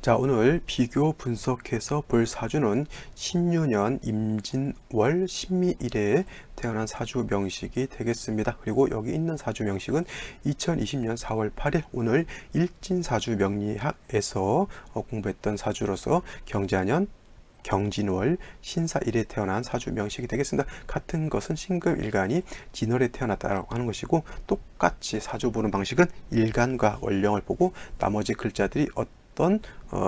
자, 오늘 비교 분석해서 볼 사주는 신유년 임진월 신미일에 태어난 사주 명식이 되겠습니다. 그리고 여기 있는 사주 명식은 2020년 4월 8일 오늘 일진사주 명리학에서 공부했던 사주로서 경자년 경진월 신사일에 태어난 사주 명식이 되겠습니다. 같은 것은 신금일간이 진월에 태어났다고 하는 것이고, 똑같이 사주 보는 방식은 일간과 월령을 보고 나머지 글자들이 어떤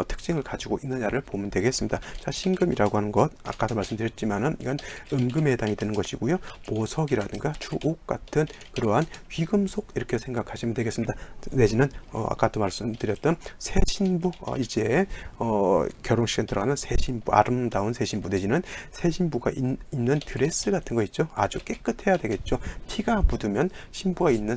특징을 가지고 있느냐를 보면 되겠습니다. 자, 신금이라고 하는 것 아까도 말씀드렸지만은 이건 음금에 해당이 되는 것이고요. 보석이라든가 주옥 같은 그러한 귀금속 이렇게 생각하시면 되겠습니다. 내지는 아까도 말씀드렸던 새신부, 이제 결혼식에 들어가는 새신부, 아름다운 새신부 내지는 새신부가 입는 드레스 같은 거 있죠. 아주 깨끗해야 되겠죠. 피가 묻으면 신부가 입는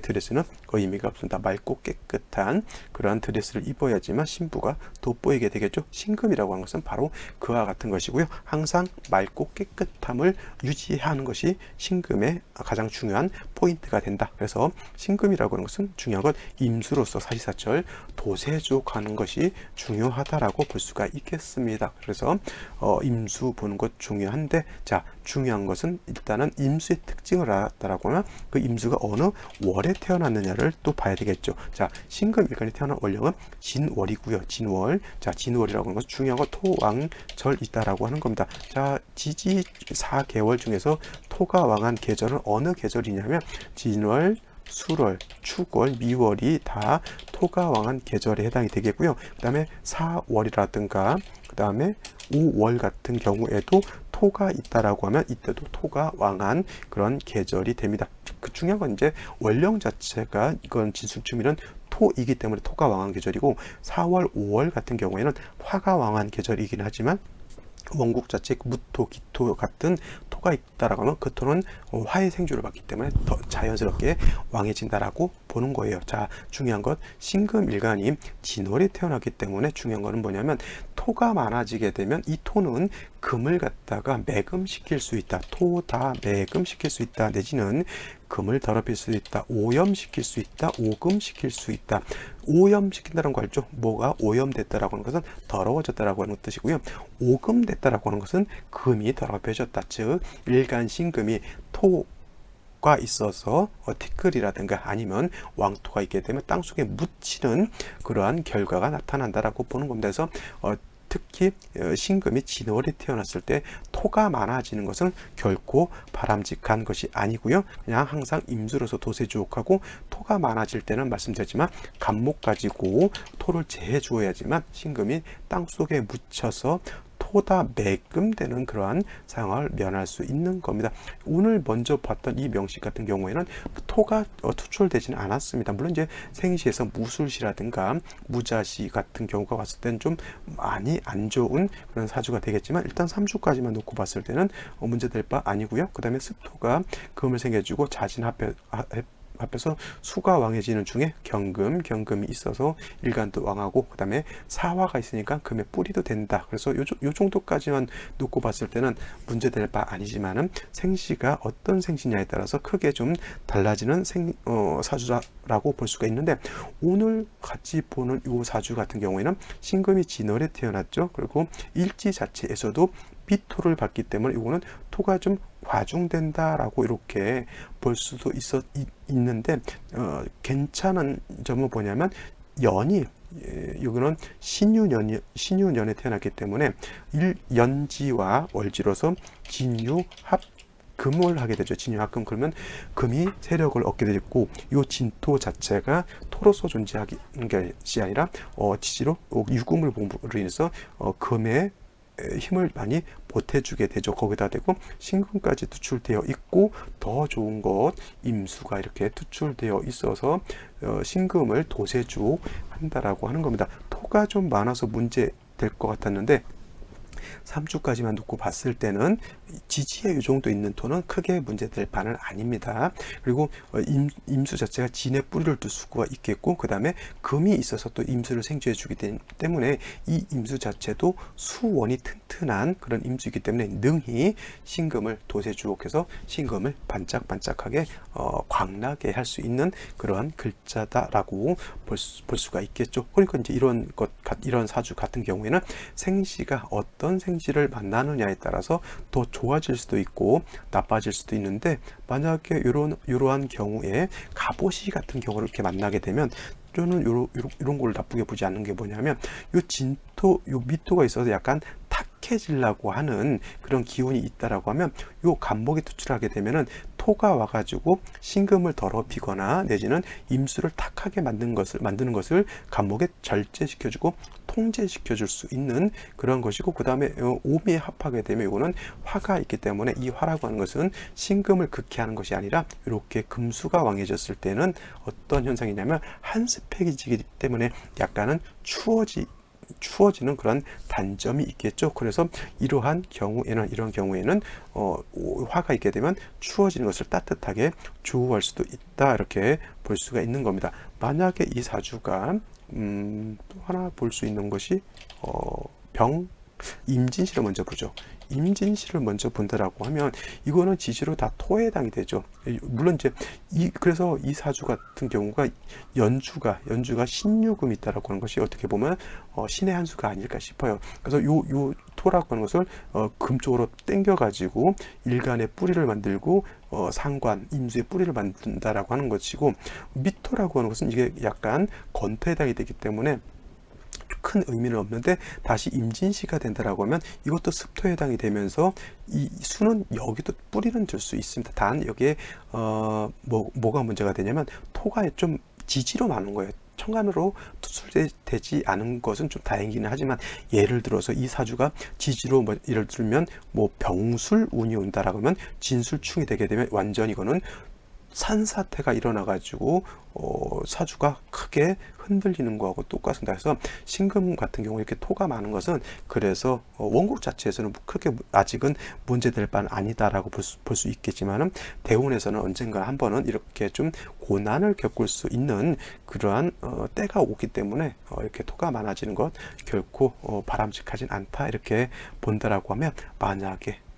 드레스는 의미가 없습니다. 맑고 깨끗한 그러한 드레스를 입어야지만 신부가 돋보이게 되겠죠. 신금이라고 하는 것은 바로 그와 같은 것이고요. 항상 맑고 깨끗함을 유지하는 것이 신금의 가장 중요한 포인트가 된다. 그래서 신금이라고 하는 것은 중요한 건 임수로서 사시사철 도세족하는 것이 중요하다라고 볼 수가 있겠습니다. 그래서 임수 보는 것 중요한데, 자, 중요한 것은 일단은 임수의 특징을 알았다라고 하면 그 임수가 어느 월에 태어났느냐를 또 봐야 되겠죠. 자, 신금일간에 태어난 월령은 진월이고요. 진월. 자, 진월이라고 하는 것은 중요한 건 토왕절 있다라고 하는 겁니다. 자, 지지 4개월 중에서 토가 왕한 계절은 어느 계절이냐면 진월, 술월, 축월, 미월이 다 토가 왕한 계절에 해당이 되겠고요. 그 다음에 4월이라든가 그 다음에 5월 같은 경우에도 토가 있다라고 하면 이때도 토가 왕한 그런 계절이 됩니다. 그 중요한 건 이제 월령 자체가 이건 진술주밀은 토이기 때문에 토가 왕한 계절이고, 4월, 5월 같은 경우에는 화가 왕한 계절이긴 하지만 원국 자체에 무토, 기토 같은 토가 있다라고 하면 그 토는 화의 생주를 받기 때문에 더 자연스럽게 왕해진다라고 보는 거예요. 자, 중요한 것 신금일간이 진월에 태어났기 때문에 중요한 거는 뭐냐면 토가 많아지게 되면 이 토는 금을 갖다가 매금시킬 수 있다. 토다 매금시킬 수 있다. 내지는 금을 더럽힐 수 있다. 오염시킬 수 있다. 오금시킬 수 있다. 오염시킨다는 거 알죠? 뭐가 오염됐다라고 하는 것은 더러워졌다라고 하는 뜻이고요. 오금됐다라고 하는 것은 금이 더럽혀졌다. 즉 일간신금이 토가 있어서 티끌이라든가 아니면 왕토가 있게 되면 땅속에 묻히는 그러한 결과가 나타난다라고 보는 겁니다. 그래서 특히 신금이 진월에 태어났을 때 토가 많아지는 것은 결코 바람직한 것이 아니고요. 그냥 항상 임수로서 도세주옥하고, 토가 많아질 때는 말씀드렸지만 간목 가지고 토를 제해 주어야지만 신금이 땅속에 묻혀서 토다 매금되는 그러한 상황을 면할 수 있는 겁니다. 오늘 먼저 봤던 이 명식 같은 경우에는 토가 투출되지는 않았습니다. 물론 이제 생시에서 무술시라든가 무자시 같은 경우가 왔을 때는 좀 많이 안 좋은 그런 사주가 되겠지만, 일단 3주까지만 놓고 봤을 때는 문제될 바 아니고요. 그 다음에 습토가 금을 생겨주고 자진 합해서 수가 왕해지는 중에 경금이 있어서 일간도 왕하고, 그 다음에 사화가 있으니까 금의 뿌리도 된다. 그래서 요 정도까지만 놓고 봤을 때는 문제될 바 아니지만은 생시가 어떤 생시냐에 따라서 크게 좀 달라지는 사주라고 볼 수가 있는데, 오늘 같이 보는 요 사주 같은 경우에는 신금이 진월에 태어났죠. 그리고 일지 자체에서도 비토를 받기 때문에 이거는 토가 좀 과중된다라고 이렇게 볼 수도 있는데, 괜찮은 점은 뭐냐면 연이 여기는 신유년에 태어났기 때문에 연지와 월지로서 진유합 금을 하게 되죠. 진유합금. 그러면 금이 세력을 얻게 되고, 이 진토 자체가 토로서 존재하는 것이 아니라 지지로 유금을 본으로 인해서 금의 힘을 많이 보태주게 되죠. 거기다 대고 신금까지 투출되어 있고, 더 좋은 것 임수가 이렇게 투출되어 있어서 신금을 도세주 한다라고 하는 겁니다. 토가 좀 많아서 문제 될 것 같았는데, 3주까지만 놓고 봤을 때는 지지에 이 정도 있는 토는 크게 문제될 바는 아닙니다. 그리고 임수 자체가 진에 뿌리를 둘 수가 있겠고, 그 다음에 금이 있어서 또 임수를 생주해 주기 때문에 이 임수 자체도 수원이 튼튼한 그런 임수이기 때문에 능히 신금을 도세주옥해서 신금을 반짝반짝하게 광나게 할 수 있는 그러한 글자다라고 볼 수가 있겠죠. 그러니까 이제 이런 사주 같은 경우에는 생시가 어떤 생시를 만나느냐에 따라서 더 좋아질 수도 있고 나빠질 수도 있는데, 만약에 이러한 경우에 갑오시 같은 경우를 이렇게 만나게 되면 저는 이런 걸 나쁘게 보지 않는 게 뭐냐면, 요 진토, 요 미토가 있어서 약간 탁해지려고 하는 그런 기운이 있다라고 하면, 요 간목이 투출하게 되면은 토가 와가지고 신금을 더럽히거나 내지는 임수를 탁하게 만드는 것을 간목에 절제시켜주고 통제시켜줄 수 있는 그런 것이고, 그 다음에 오미에 합하게 되면 이거는 화가 있기 때문에 이 화라고 하는 것은 신금을 극해하는 것이 아니라 이렇게 금수가 왕해졌을 때는 어떤 현상이냐면 한습해지기 때문에 약간은 추워지는 그런 단점이 있겠죠. 그래서 이런 경우에는 화가 있게 되면 추워지는 것을 따뜻하게 조우할 수도 있다, 이렇게 볼 수가 있는 겁니다. 만약에 이 사주가 또 하나 볼 수 있는 것이 임진시를 먼저 보죠. 임진시를 먼저 본다라고 하면 이거는 지시로 다 토에 해당이 되죠. 물론 이제 그래서 이 사주 같은 경우가 연주가 신유금이 있다라고 하는 것이 어떻게 보면 신의 한 수가 아닐까 싶어요. 그래서 요 토라고 하는 것을 금 쪽으로 당겨 가지고 일간의 뿌리를 만들고 상관 임수의 뿌리를 만든다라고 하는 것이고, 미토라고 하는 것은 이게 약간 건토에 해당이 되기 때문에 큰 의미는 없는데, 다시 임진시가 된다라고 하면 이것도 습토에 해당이 되면서 이 수는 여기도 뿌리는 들 수 있습니다. 단 여기에 뭐가 문제가 되냐면 토가 좀 지지로 많은 거예요. 천간으로 투출되지 않은 것은 좀 다행이긴 하지만, 예를 들어서 이 사주가 지지로 예를 들면 병술운이 온다라고 하면 진술충이 되게 되면 완전히 이거는 산사태가 일어나가지고 사주가 크게 흔들리는 거하고 똑같습니다. 그래서 신금 같은 경우 이렇게 토가 많은 것은 그래서 원국 자체에서는 크게 아직은 문제될 바는 아니다라고 볼 수 있겠지만은, 대운에서는 언젠가 한 번은 이렇게 좀 고난을 겪을 수 있는 그러한 때가 오기 때문에 이렇게 토가 많아지는 것 결코 바람직하진 않다, 이렇게 본다라고 하면,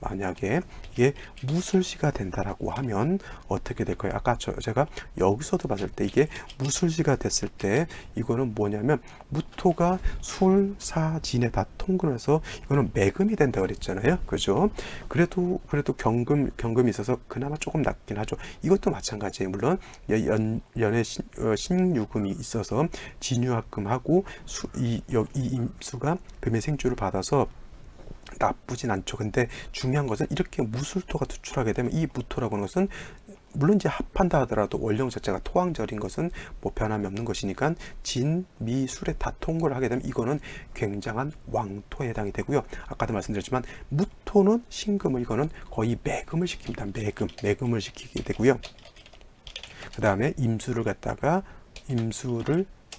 만약에 이게 무술시가 된다라고 하면 어떻게 될까요? 아까 제가 여기서도 봤을 때 이게 무술시가 됐을 때 이거는 뭐냐면, 무토가 술사진에 다 통근해서 이거는 매금이 된다 그랬잖아요. 그죠? 그래도 경금이 있어서 그나마 조금 낫긴 하죠. 이것도 마찬가지예요. 물론 연에 신유금이 있어서 진유합금하고 이 임수가 금의 생주를 받아서 나쁘진 않죠. 근데 중요한 것은 이렇게 무술토가 투출하게 되면 이 무토라고 하는 것은 물론 이제 합한다 하더라도 원령 자체가 토왕절인 것은 뭐 변함이 없는 것이니까 진, 미, 술에 다 통과를 하게 되면 이거는 굉장한 왕토에 해당이 되고요. 아까도 말씀드렸지만 무토는 신금을 이거는 거의 매금을 시킵니다. 매금을 시키게 되고요. 그 다음에 임수를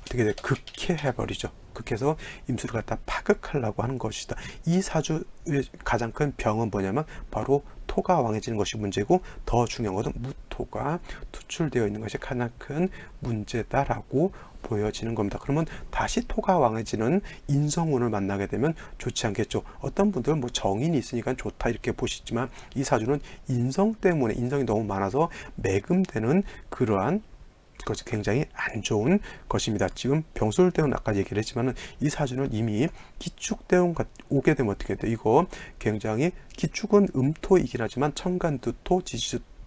어떻게 돼? 극해해버리죠. 극해서 임수를 갖다 파극하려고 하는 것이다. 이 사주의 가장 큰 병은 뭐냐면 바로 토가 왕해지는 것이 문제고, 더 중요한 것은 무토가 투출되어 있는 것이 가장 큰 문제다라고 보여지는 겁니다. 그러면 다시 토가 왕해지는 인성운을 만나게 되면 좋지 않겠죠. 어떤 분들은 뭐 정인이 있으니까 좋다 이렇게 보시지만, 이 사주는 인성 때문에 인성이 너무 많아서 매금되는 그러한 것이 굉장히 안 좋은 것입니다. 지금 병술대운 아까 얘기를 했지만은 이 사주는 이미 기축대운 오게 되면 어떻게 돼? 이거 굉장히 기축은 음토이긴 하지만 천간두토,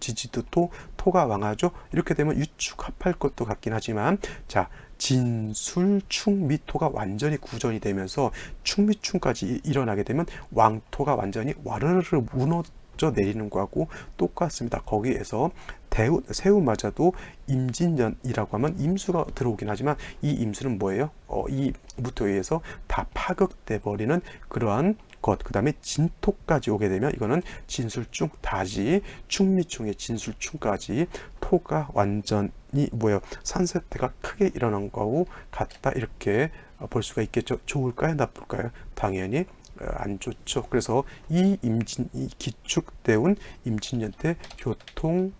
지지두토, 토가 왕하죠. 이렇게 되면 유축합할 것도 같긴 하지만, 자, 진술충 미토가 완전히 구전이 되면서 충미충까지 일어나게 되면 왕토가 완전히 와르르 무너져 내리는 거하고 똑같습니다. 거기에서 세우마저도 임진년이라고 하면 임수가 들어오긴 하지만, 이 임수는 뭐예요? 이 무토에 의해서 다 파극돼 버리는 그러한 것. 그 다음에 진토까지 오게 되면 이거는 진술충, 다지, 충미충의 진술충까지 토가 완전히 산세태가 크게 일어난 거하고 같다, 이렇게 볼 수가 있겠죠. 좋을까요? 나쁠까요? 당연히 안 좋죠. 그래서 이 기축대운 임진년 때 교통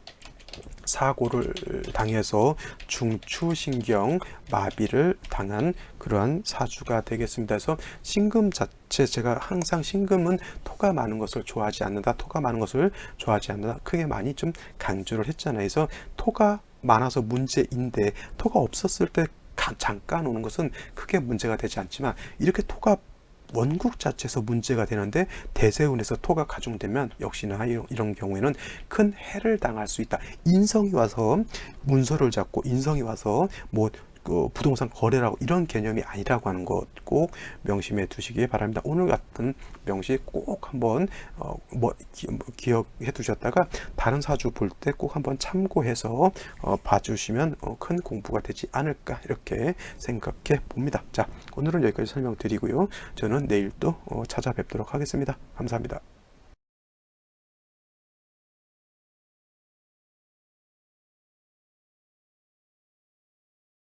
사고를 당해서 중추신경 마비를 당한 그러한 사주가 되겠습니다. 그래서 신금 자체, 제가 항상 신금은 토가 많은 것을 좋아하지 않는다, 토가 많은 것을 좋아하지 않는다, 크게 많이 좀 강조를 했잖아요. 그래서 토가 많아서 문제인데, 토가 없었을 때 잠깐 오는 것은 크게 문제가 되지 않지만, 이렇게 토가 원국 자체에서 문제가 되는데 대세운에서 토가 가중되면 역시나 이런 경우에는 큰 해를 당할 수 있다. 인성이 와서 문서를 잡고 인성이 와서 뭐 부동산 거래라고 이런 개념이 아니라고 하는 것 꼭 명심해 두시기 바랍니다. 오늘 같은 명시 꼭 한번 기억해 두셨다가 다른 사주 볼 때 꼭 한번 참고해서 봐주시면 큰 공부가 되지 않을까 이렇게 생각해 봅니다. 자, 오늘은 여기까지 설명드리고요. 저는 내일 또 찾아뵙도록 하겠습니다. 감사합니다.